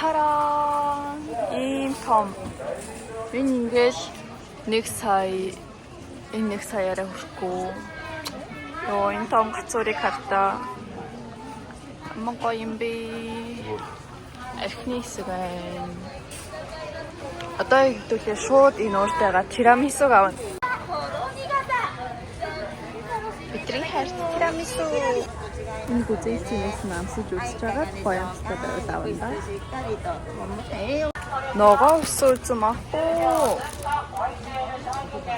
Тараа! Ийм том. Энэ ингээл 1 сая. Энэ 1 саяараа хүрэхгүй. Йоо, энэ том гацуурыг хардаа. Аман гоё юм бэ. Архины хэсэг байна. Одоо хэдүүлээ шууд энэ ууртайгаа тирамисуг авна. Бидний хайрт тирамису. Энэ гүзээчнээс намсаж үзэж байгаа боёмстой байвал авна да. Ногоо усуулсан ахгүй.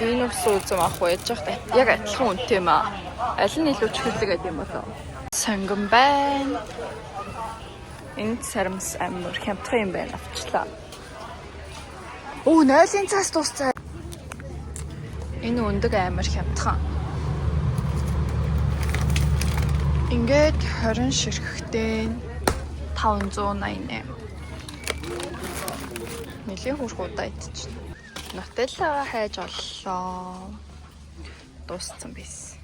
Энэ усуулсан ахгүй яж байгаа. Яг адилхан үнэтэй юм аа. Аль нь илүү чихэлэг гэдэг юм болоо. Сонгон байна. Энэ сарамс амар хямдхан юм байна авчлаа. Оо, 0-ын цаас дуусцаа. Энэ өндөг амар хямдхан. Ингээд 20 ширхэгтэй 588. Нэлийн хурх удаа идчихнэ. Нутеллагаа хайж оллоо. Дууссан биз.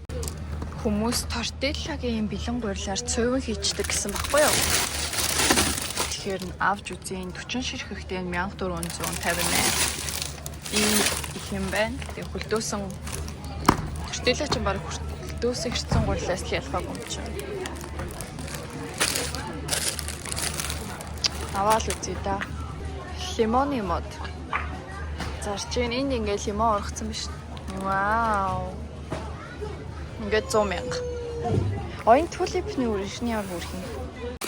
Хүмүүс тортиллагийн бэлэн гурилаар цөөвөн хийчдэг гэсэн баггүй юу? Тэгэхээр авч үзье. 40 ширхэгтэй 1458. Ийм их юм байна. Тэгээ хөлдөөсөн тортилла ч баг хөлдөөсөн хэрцэн гурилаас л ялгаагүй юм чинь. Аваад үзье да. Лимоны мод. Зарч энэ ингээд лимон ургацсан биш. Вау. Ингээд 100 мянга. Оин тулипны үршний ор хүрх юм.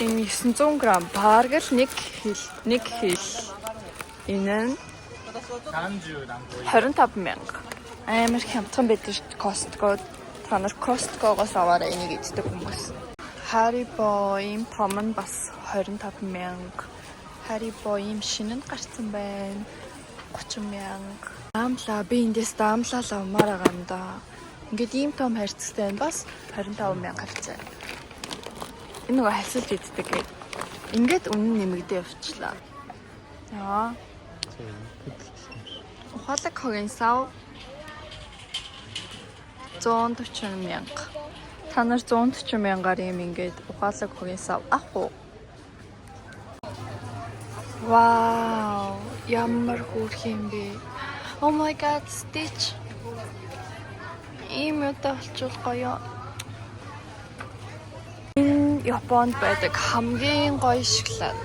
Энэ 900 г бараг л 1 хил. Энэ нь 25 мянга. Амар хямдхан байдаг шүү дээ Costco. Та нар Costco-гоос аваарай энийг иддэг хүмүүс. Haribo ийм том нь бас 25 мянга. Haribo ийм шинэнд гарсан байна. 30 мянга. Амлаа би эндээс даамлаа авмаар байгаа юм да. Ингээд ийм том харьцтай байна бас 25 мянга харьцаа. Энэ нөгөө хальсалж иддэг гээд. Ингээд үнэн нэмэгдээ явчлаа. Яа. Ухаалаг хогийн сав 140 мянга. Та нар 140 мянгаар юм ингээд ухаалаг хогийн сав ах уу? Вау, ямар хөөрх юм бэ? Oh my god, Stitch. Ийм удаа олчвол гоё. Энэ Японд байдаг хамгийн гоё шоколад.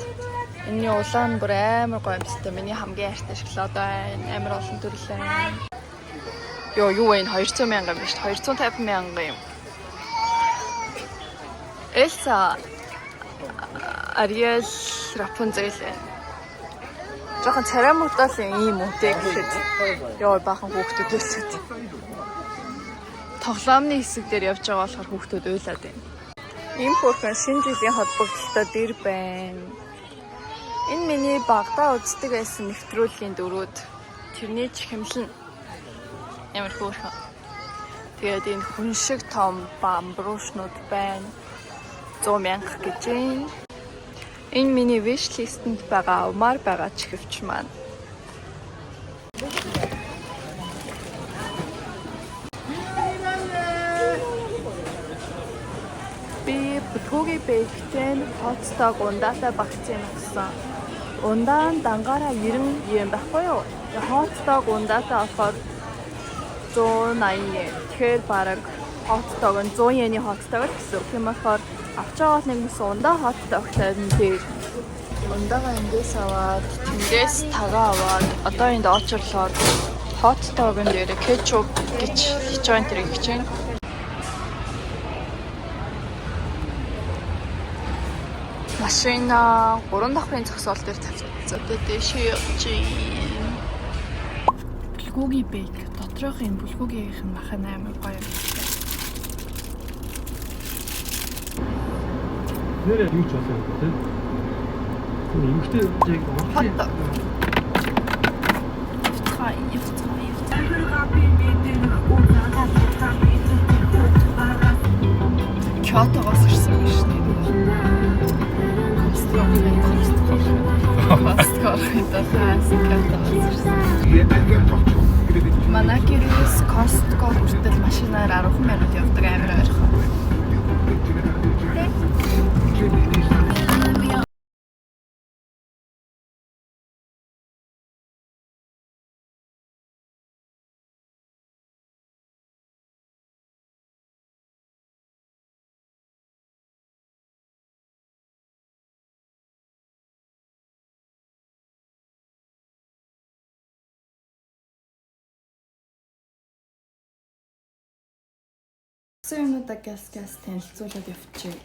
Энийн улаан бүр амар гоё юмстай. Миний хамгийн хайртай шоколад байна. Амар олон төрлөө. Йоо, юу вэ? 200 мянга юм биш. 250 мянга юм. Элса, Ариэл, Рапунзель. Жохон царамуудаас ийм үнэтэй гэхэд ёо баахан хүүхдүүд өсөд. Тоглоомны хэсэг дээр явж байгаа болохоор хүүхдүүд уйлаад байна. Ийм хөрхөн шинэ жилийн холбогдлолтой дэр байна. Энэ миний багтаа үздэг байсан нэвтрүүлгийн дөрүүд тэрний чихэмлэн ямар хөөрхөн. Тэгээд энэ хүн шиг том бамбруушнууд байна. 100 мянга гэж байна. Энэ миний wish list-нд байгаа умаар байгаа чихвч маань. Би бүтгэгийн бэйгтэн хоцтойг ундаатай багцсан гэсэн. Ундаан дангаараа 90 yen байхгүй юу? Хоцтойг ундаатай болохоор 180 yen. Тэгэхээр бараг хоцтойг нь 100 yen-ийн хоцтойг гэсэн. Тийм болохоор авч байгаа нэг мэс ундаа хоцтойгтай нь дээр. Ундаага эндээс аваад, тэндээс тагаа аваад, одоо энд очрлоор хоцтойг нь дээр кетчуп гэж хичээн тэр гэж байна. Машина 3 давхрын зогсоол дээр тавьчихсан. Одоо дэшээ явж байна. Бүлгүүгийн бэйк. Доторх энэ бүлгүүгийнх нь махаа амар гоё юм. Нэрээ юу ч болсон юм те. Тэр эмгтэй яг Хатта. Кёотогоос ирсэн биш үү? Манайкерээс Costco хүртэл машинаар 10 минут явдаг амар ойрхон. Юмудаа газ танилцуулаад явчих.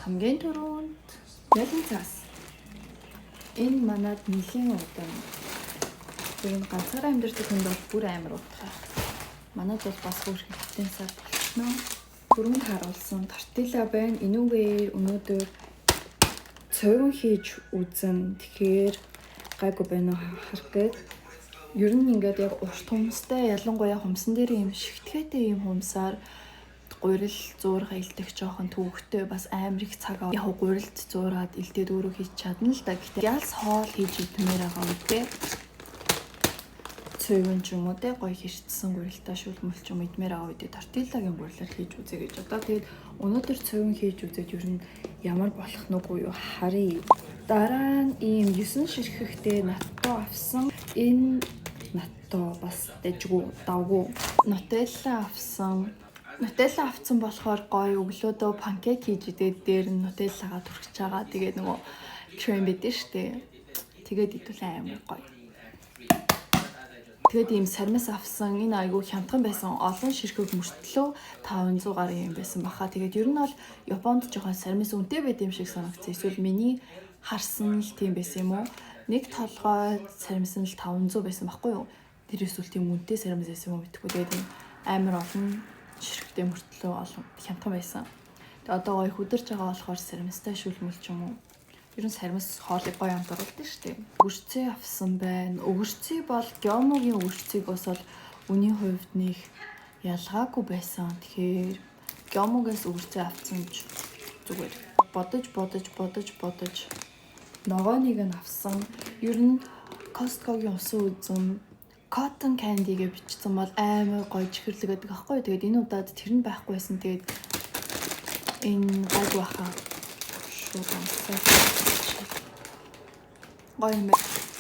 Хамгийн түрүүнд ялан цаас. Энэ манад нэлийн удаан. Тэр ганцаараа амьдардаг хүнд бол бүр амар утгаа. Манад бол бас бүр хитэн сар болчихно. Түрүүнд харуулсан тортила байна. Энүүгээр өнөөдөр цовин хийж үзэн. Тэгэхээр гайгүй байна уу харах гээд. Ер нь ингээд яг урт хумстай ялангуяа хумсан дээр юм шигтгэхтэй юм хумсаар гурил зуурга илдэх жоохон төвөгтэй бас амар их цаг аа. Яг гурилд зуураад илдээд өөрөө хийж чадна л да. Гэтэ ялс хоол хийж идмээр байгаа үедээ цэвэн ч юм уу те гоё хэрчсэн гурилтаа шүлмөл ч юм идмээр байгаа үедээ тортилагийн гурилаар хийж үзье гэж одоо тэгээд өнөөдөр цэвэн хийж үзээд ер нь ямар болох нүггүй юу харъя. Дараа нь ийм 9 ширхэгтэй натто авсан. Энэ натто бас дэжгүй давгүй нутелла авсан. Нутелла авсан болохоор гоё өглөөдөө панкейк хийж идээд дээр нь нутеллагаа түрхэж байгаа. Тэгээд нөгөө крем бидэн штэ. Тэгээд идвэл амар гоё. Тэгээд ийм сармас авсан. Энэ айгүй хямдхан байсан. Олон ширхэг мөртлөө 500 гаруй юм байсан баха. Тэгээд ер нь бол Японд жоохон сармас үнэтэй байд юм шиг санагдсан. Эсвэл миний харсан л тийм байсан юм уу? Нэг толгой сармас нь л 500 байсан байхгүй юу? Тэр эсвэл тийм үнэтэй сармас байсан юм уу мэдэхгүй. Тэгээд амар олон ширхэгтэй мөртлөө олон хямдхан байсан. Тэгээ одоо гоё хөдөрж байгаа болохоор сармастай шүлмэл ч юм уу. Ер нь сармас хоолыг гоё амт оруулдаг шүү дээ. Өгөрцөө авсан байна. Өгөрцөө бол Гёмогийн өгөрцөг бас бол үнийн хувьд нэг ялгаагүй байсан. Тэгэхээр Гёмогоос өгөрцөө авсан ч зүгээр. Бодож ногооныг нь авсан. Ер нь Costco-гийн усан үзэм cotton candy гэж бичсэн бол амар гоё чихэрлэг байдаг аахгүй. Тэгээд энэ удаад тэр нь байхгүй байсан. Тэгээд энэ гайгүй баха. Гоё юм.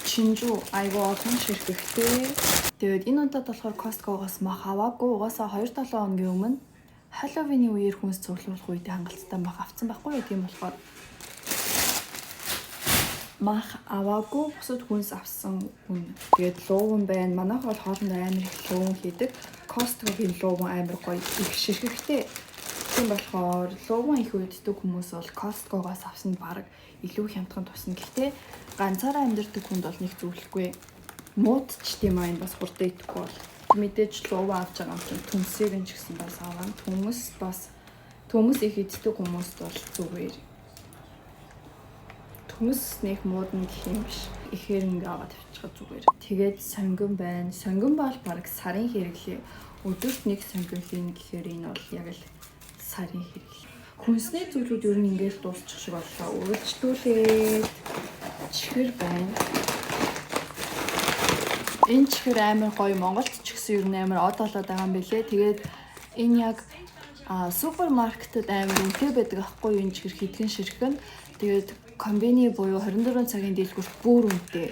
Чинжүү айгүй олон ширхэгтэй. Тэгээд энэ удаад болохоор Costco-гоос мах аваагүй. Угаасаа 2-7 хоногийн өмнө Halloween-ийн үеэр хүнс цуглуулах үедээ хангалттай мах авсан байхгүй юу. Тийм болохоор мах аваагүй бусад хүнс авсан хүн. Тэгээд лууван байна. Манайх бол хоолнд амар их лууван хийдэг. Costco-гийн лууван амар гоё их ширхэгтэй. Тийм болохоор лууван их үйддэг хүмүүс бол Costco-гоос авсан баг илүү хямдхан тусна. Гэхдээ ганцаараа амьдардаг хүнд бол нэг зөвлөхгүй. Муудч тийм аа энэ бас хурдан идэхгүй бол мэдээж лууван авч байгаа юм чинь төмсийг нь ч гэсэн бас аваа. Төмс их иддэг хүмүүст бол зүгээр. Төмс нэг муудна гэх юм биш. Ихээр ингээ аваад тавьчихад зүгээр. Тэгээд сонгон байна. Сонгон бол баг сарын хэрэглээ. Өдөрт нэг сонгон хийн гэхээр энэ бол яг л сарын хэрэглээ. Хүнсний зүйлүүд ер нь ингээл дуусчих шиг боллоо. Үргэлжлүүлээд чихэр байна. Энэ чихэр амар гоё. Монголд ч гэсэн ер нь амар од болоод байгаа юм билэ. Тэгээд энэ яг супермаркетад амар үнэтэй байдаг аахгүй юу энэ чихэр хитгэн ширхэг нь. Тэгээд комбини буюу 24 цагийн дийлгүүрт бүр үнэтэй.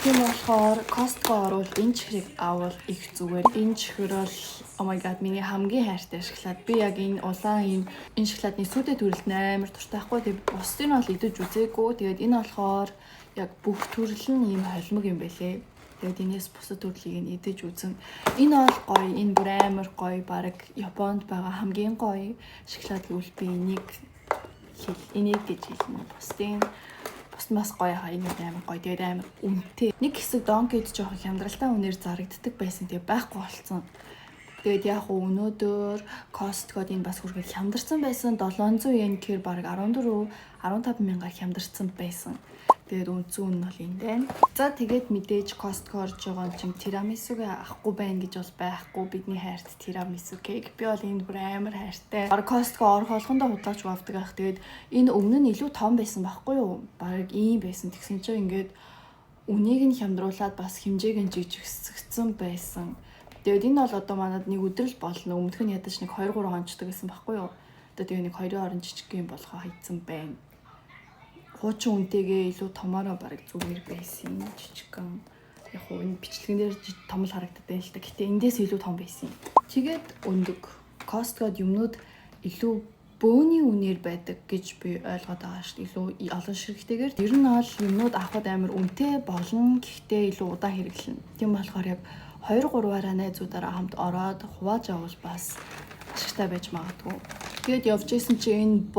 Тийм болохоор Costco орвол энэ чихрийг авал их зүгээр. Энэ чихэр бол oh my god миний хамгийн хайртай шоколад. Би яг энэ улаан энэ шоколадны сүдэ төрөлд амар дуртай байхгүй. Тэгээд бусдыг нь бол идэж үзээгүй. Тэгээд энэ болохоор яг бүх төрөл нь ийм холимог юм байлээ. Тэгээд энэс бусад төрлийг нь идэж үзэн. Энэ бол гоё. Энэ бүр амар гоё. Бараг Японд байгаа хамгийн гоё шоколад гэвэл би энийг гэж хэлнэ. Бус бас гоё хаа энэ амар гоё. Тэгээд амар үнэтэй. Нэг хэсэг донкид жоохон хямдралтай үнээр зарагддаг байсан. Тэгээд байхгүй болцсон. Тэгээд яг өнөөдөр Costco-д энэ бас хүртэл хямдарсан байсан. 700 yen гэхээр бараг 14-15 мянгаар хямдарсан байсан. Тэгээд үнцэн нь бол энэ байна. За тэгээд мэдээж Costco орж байгаа юм тирамисуг авахгүй байна гэж бол байхгүй. Бидний хайрт тирамису кейк. Би бол энд бүр амар хайртай. Бараг Costco орох болгондоо худалдаж авдаг ах. Тэгээд энэ өмнө нь илүү том байсан байхгүй юу? Бараг ийм байсан. Тэгсэн чинь ингээд үнийг нь хямдруулаад бас хэмжээг нь жижигсгсэн байсан. Тэгээд энэ бол одоо манад нэг өдөр л болно. Өмнөх нь ядаж нэг 2-3 хонцдаг байсан байхгүй юу? Одоо тэгээ нэг 2-ын орон жижиг юм болохоо хийцэн байна. Хуучин үнтэйгээ илүү томороо бараг зүгээр байсан жижигхан. Яг хуу энэ бичлэгэн дээр том л харагддаг байна л та. Гэтэ эндээс илүү том байсан. Тэгээд өндөг. Costco-д юмнууд илүү бөөний үнээр байдаг гэж би ойлгоод байгаа шүү дээ. Илүү олон ширхэгтэйгээр. Ер нь бол юмнууд авахд амар үнэтэй болно. Гэхдээ илүү удаан хэрэглэнэ. Тийм болохоор яг 2-3-аараа найзуудаараа хамт ороод хувааж авал бас ачигтай байж магадгүй. Тэгээд явж исэн чи энэ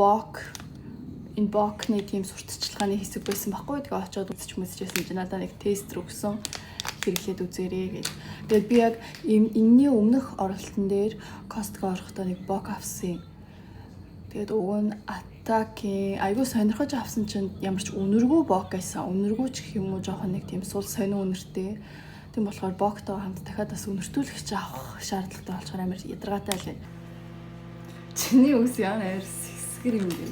бокны тийм сурталчилгааны хэсэг байсан байхгүй. Тэгээ очиод үзчихсэн чи надад нэг тестер өгсөн. Хэрэглээд үзээрэй гэж. Тэгээд би яг энэний өмнөх оролтон дээр Costco орохдоо нэг бок авсан. Тэгээд өгөө нь Атаки айгуу сонирхож авсан чинь ямар ч үнэргүй бок байсан. Үнэргүй ч гэх юм уу жоохон нэг тийм сул сонин үнэртэй. Тийм болохоор боктоо хамт дахиад бас үнэртүүлэгч авах шаардлагатай болчихоор амар ядаргаатай лээ. Чиний үс яа нэр сэсгэр юм бэ?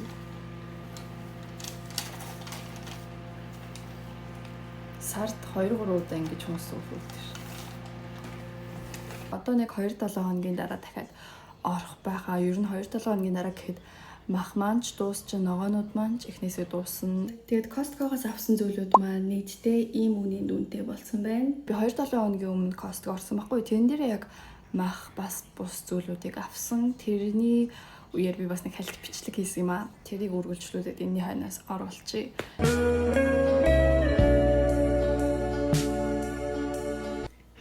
Сард 2-3 удаа ингэж хүмүүс уулздаг ш. Одоо нэг 2-7 хоногийн дараа дахиад орох байхаа. Ер нь 2-7 хоногийн дараа гэхэд мах маань ч дуусч, ногоонууд маань ч эхнээсээ дуусна. Тэгээд Costco-гоос авсан зүйлүүд маань нийтдээ ийм үнийн дүнтэй болсон байна. Би 2-7 хоногийн өмнө Costco орсон байхгүй. Тэрэн дээр яг мах бас бус зүйлүүдийг авсан. Тэрний үеэр би бас нэг хальт бичлэг хийсэн юм аа. Тэрийг үргэлжлүүлээд энэний хойноос оруулчихъя.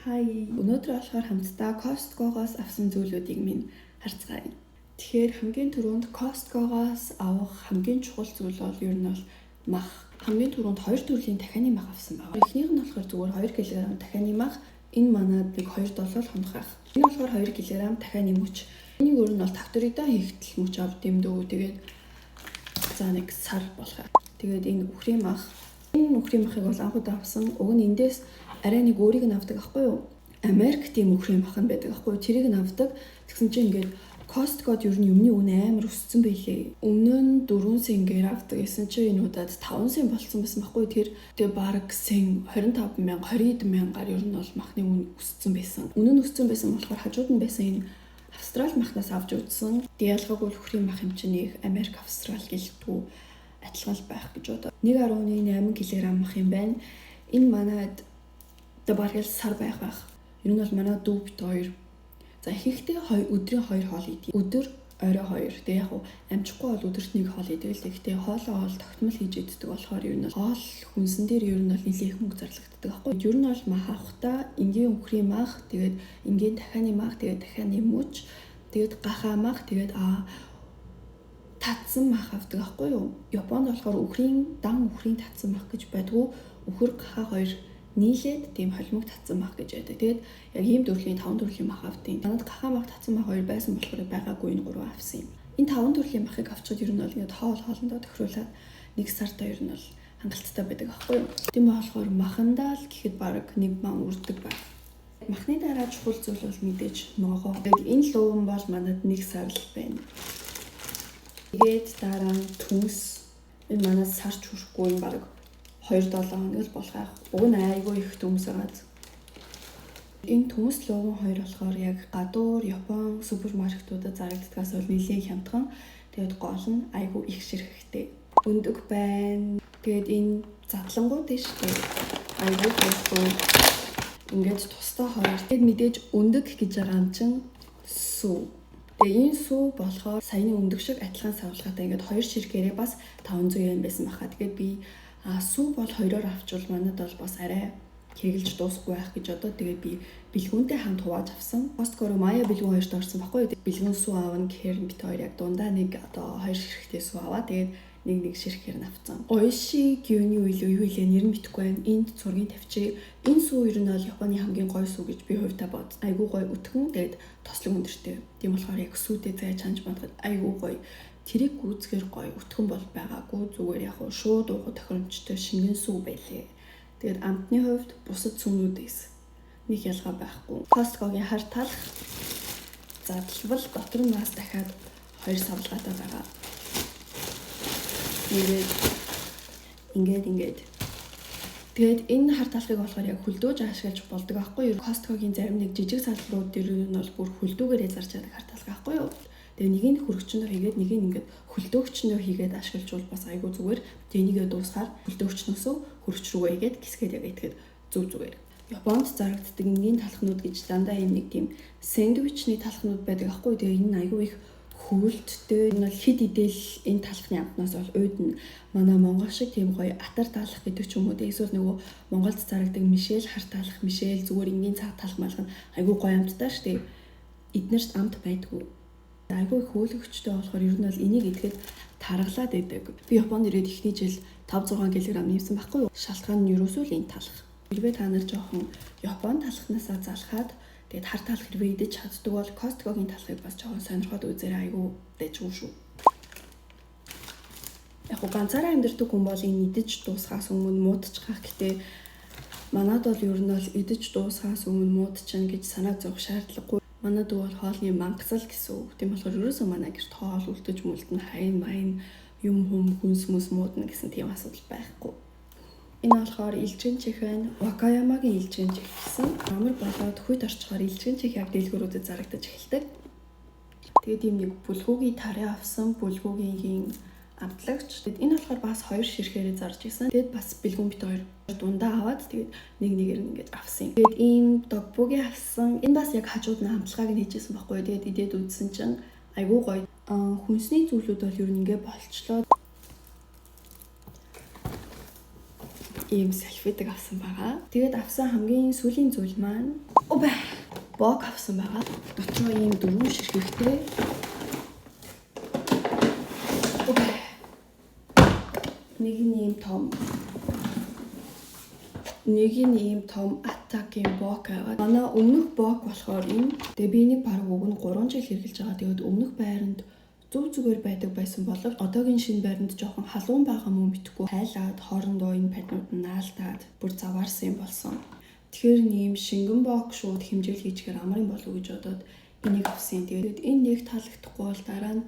Хай. Өнөөдөр болохоор хамтдаа Costco-гоос авсан зүйлүүдийг минь харцгаая. Тэгэхээр хамгийн түрүүнд Costco-гоос авах хамгийн чухал зүйл бол ер нь бол мах. Хамгийн түрүүнд 2 төрлийн дахианы мах авсан байгаа. Эхнийх нь болохоор зүгээр 2 кг дахианы мах. Энэ манад нэг 2-7 хоног байх. Энэ болохоор 2 кг дахианы мөч. Энийг өөр нь бол такторидаа хийгдэл мөч авд юм дөө. Тэгээд за нэг сар болох. Тэгээд энэ үхрийн мах. Энэ үхрийн махыг бол анхудаа авсан. Уг нь эндээс арай нэг өөрийг нь авдаг аахгүй юу? Америк тийм үхрийн мах нь байдаг аахгүй юу? Тэрийг нь авдаг. Тэгсэн чинь ингээд Costco-д ер нь юмны үн амар өссөн байлээ. Өмнө нь 4 сэнгээр авдаг гэсэн чинь энэ удаад 5 сэн болсон байсан байхгүй. Тэгээ бараг сэн 25,000, 20,000-аар ер нь бол махны үн өссөн байсан. Үнэ нь өссөн байсан болохоор хажууд нь байсан энэ Австрали махнаас авч үзсэн. Диалгагүй үхрийн мах хэмжээг Америк, Австрали гэлтгүй адилхан байх гэж бодоо. 1.8 кг мах юм байна. Энэ манайд бараг сар байх. Ер нь бол манай дүү бит 2. За ихэнхдээ өдрийн 2 хоол идэв. Өдөр орой 2. Тэгээ яг амжихгүй бол өдөрт 1 хоол идэв л. Гэхдээ хоолоо тогтмол хийж иддэг болохоор ер нь хоол хүнсэн дээр ер нь бол нэлээд их мөнгө зарлагддаг аахгүй. Ер нь бол мах авахдаа энгийн үхрийн мах, тэгээд энгийн дахианы мах, тэгээд дахианы мөч, тэгээд гахаа мах, тэгээд татсан мах авдаг аахгүй юу. Японд болохоор дан үхрийн татсан мах гэж байдгүй. Үхэр гахаа 2 нийлээд тийм холимог татсан мах гэж байдаг. Тэгээд яг ийм 5 төрлийн мах авдیں۔ Танад гахаа мах татсан мах 2 байсан болохоор байгаагүй энэ 3 авсан юм. Энэ 5 төрлийн махыг авчид ер нь бол ингээд хоолндоо тохируулаад 1 сартаа ер нь бол хангалттай байдаг аахгүй юу. Тийм болохоор махандаа л гэхэд бараг 1 ман үрдэг байна. Махны дараа чухал зүйл бол мэдээж ногоо. Тэгээд энэ луун бол манад 1 сар л байна. Тэгээд дараа нь түнс. Энэ манад сарч хүрэхгүй бараг 2-7 хоног л болох байх. Уг нь айгүй их төмс байгаа. Энэ төмс луун 2 болохоор яг гадуур Япон супермаркетуудад зарагддагаас бол нэлээд хямдхан. Тэгээд гол нь айгүй их ширхэгтэй. Өндөг байна. Тэгээд энэ задлангууд нь шүү дээ. Айгүй хэвгүй. Ингээд тусдаа 2. Тэгээд мэдээж өндөг гэж байгаа юм чинь сүү. Тэгээ энэ сүү болохоор саяны өндөг шиг адилхан савлгаатай ингээд 2 ширхгээрээ бас 500 yen байсан баха. Тэгээд би сүү бол 2-оор авчвал манад бол бас арай хэрэгжилж дуусахгүй байх гэж одоо тэгээд би бэлгүүнтэй хамт хувааж авсан. Costco-ро Maya бэлгүүн 2-т орсон баггүй. Бэлгүүн сүү аавна гэхээр бит 2 яг дундаа нэг одоо 2 ширхэгтэй сүү аваа. Тэгээд нэг ширхгээр нь авцсан. Oishi Gyuny юу вэ? Нэр нь мэдэхгүй байна. Энд зургийг тавьчих. Энэ сүү ер нь бол Японы хамгийн гоё сүү гэж би хувьдаа бод. Айгуу гоё өтгөн тэгээд тослог өндөртэй. Тийм болохоор яг сүүтэй зай чанж бодоход айгуу гоё. Тэрийг гүйцэхээр гоё өтгөн бол байгаагүй. Зүгээр яг шууд уух тохиромжтой шингэн сүү байлээ. Тэгээд амтны хувьд бусад сүүнүүдээс нэг ялгаа байхгүй. Costco-гийн хар талх задлбал дотор нь бас дахиад 2 савлгаатай байгаа. Ингээд. Тэгээд энэ хар талхыг болохоор яг хөлдөөж ашиглаж болдог аахгүй юу? Costco-гийн зарим нэг жижиг салбарууд дээр нь бол бүр хөлдөөгээрээ зарж чаддаг хар талх аахгүй юу? Тэгээ нэг нь хөрөгчөндөө хийгээд нэг нь ингээд хөлдөөгчнөө хийгээд ашиглажвал бас айгүй зүгээр. Тэгээ нэгээ дуусгаар хөлдөөгчнөөсөө хөрөгч рүүгээ хийгээд кисгээд яг итгэхэд зүгээр. Японд зарагддаг энгийн талхнууд гэж дандаа юм нэг тийм сэндвичний талхнууд байдаг аахгүй. Тэгээ энэ айгүй их хөвөлттэй. Энэ бол хэд идэл энэ талхны амтнаас бол уйдна. Манай Монгол шиг тийм гоё атар талх гэдэг ч юм уу. Эсвэл нөгөө Монголд зарагддаг мишэл хар талх, мишэл зүгээр энгийн цаг талх малган айгүй гоё амттай шүү дээ. Эднэрт амт байдгүй. Айгүй их хөөлөгчтэй болохоор ер нь бол энийг идэхэд таргалаад байдаг. Би Японд ирээд эхний жил 5-6 кг нэмсэн байхгүй юу? Шалтгаан нь ерөөсөө л энэ талах. Хэрвээ та нар жоохон Японд талахнасаа залхаад тэгээд хар талах хэрвээ идэж чаддаг бол Costco-гийн талахыг бас жоохон сонирхоод үзээрэй, айгүй дэжгүй шүү. Яг гоо ганцаараа амьдардаг хүн бол энэ идэж дуусахаас өмнө муудчих. Гэтэ манад бол ер нь бол идэж дуусахаас өмнө муудчихна гэж санаа зовох шаардлагагүй. Манад бол хоолны мангасал гэсэн үг. Тийм болохоор ерөөсөө манай гэрт хоол үлдэж мүлдэн хайн майн юм хүнс мүс муудна гэсэн тийм асуудал байхгүй. Энэ болохоор Илжин чих байна. Вакаямагийн Илжин чих гэсэн. Амар болоод хүйт орчхоор Илжин чих яг дэлгүүрүүдэд зарагдаж эхэлдэг. Тэгээд ийм нэг бүлгүүгийн тарай авсан бүлгүүгийн амтлагч. Тэгэд энэ болохоор бас 2 ширхээрээ зарж исэн. Тэгэд бас бэлгүүн бит 2 дундаа аваад тэгээд нэг нэгээр нь ингэж авсан. Тэгэд ийм догбугийн авсан. Энэ бас яг хажууд нь амтлагааг нь хийжсэн байхгүй. Тэгээд идээд үзсэн чинь айгүй гоё. Хүнсний зүйлүүд бол ер нь ингэ болчлоо. Ийм салфетик авсан байгаа. Тэгээд авсан хамгийн сүүлийн зүйл маань бок авсан байгаа. Дотроо ийм 4 ширхэгтэй. Нэг нь ийм том Attack-ийн бок аваад. Манай өмнөх бок болохоор энэ. Тэгээ би энийг бараг уг нь 3 жил хэрглэж байгаа. Тэгээд өмнөх байранд зүгээр байдаг байсан боловч одоогийн шинэ байранд жоохон халуун байгаа мөн битггүй хайлаад хоорондоо энэ патнууд нь наалтаад бүр заваарсан юм болсон. Тэгэхээр нэм шингэн бок шууд хэмжээл хийчихээр амар юм болов уу гэж бодоод энийг авсан. Тэгээд энэ нэг таалагдахгүй бол дараа нь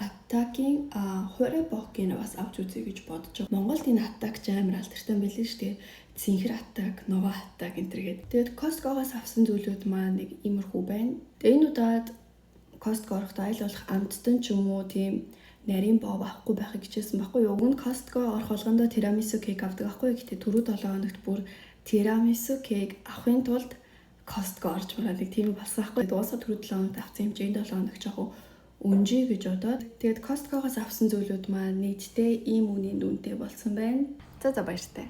Attack-ийн хорой бокийг бас авч үзье гэж бодож байгаа. Монголд энэ Attack амар алдартай байлээ шүү дээ. Цэнхэр Attack, Nova Attack энэ төргээд. Тэгээд Costco-гоос авсан зүйлүүд маань нэг иймэрхүү байна. Тэгээд энэ удаад Costco орохдоо айл болох амттан ч юм уу тийм нарийн бов авахгүй байхыг хичээсэн байхгүй юу. Уг нь Costco орох болгондоо тирамису кейк авдаг байхгүй юу. Гэтэ түрүү 7 хоногт бүр тирамису кейк авахын тулд Costco орж байгаа нэг тийм болсон байхгүй. Дуусаа түрүү 7 хоногт авсан хэмжээнд 7 хоног жоохон үнжий гэж бодоод тэгээд Costco-гоос авсан зүйлүүд маань нийтдээ ийм үнийн дүнтэй болсон байна. За баяртай.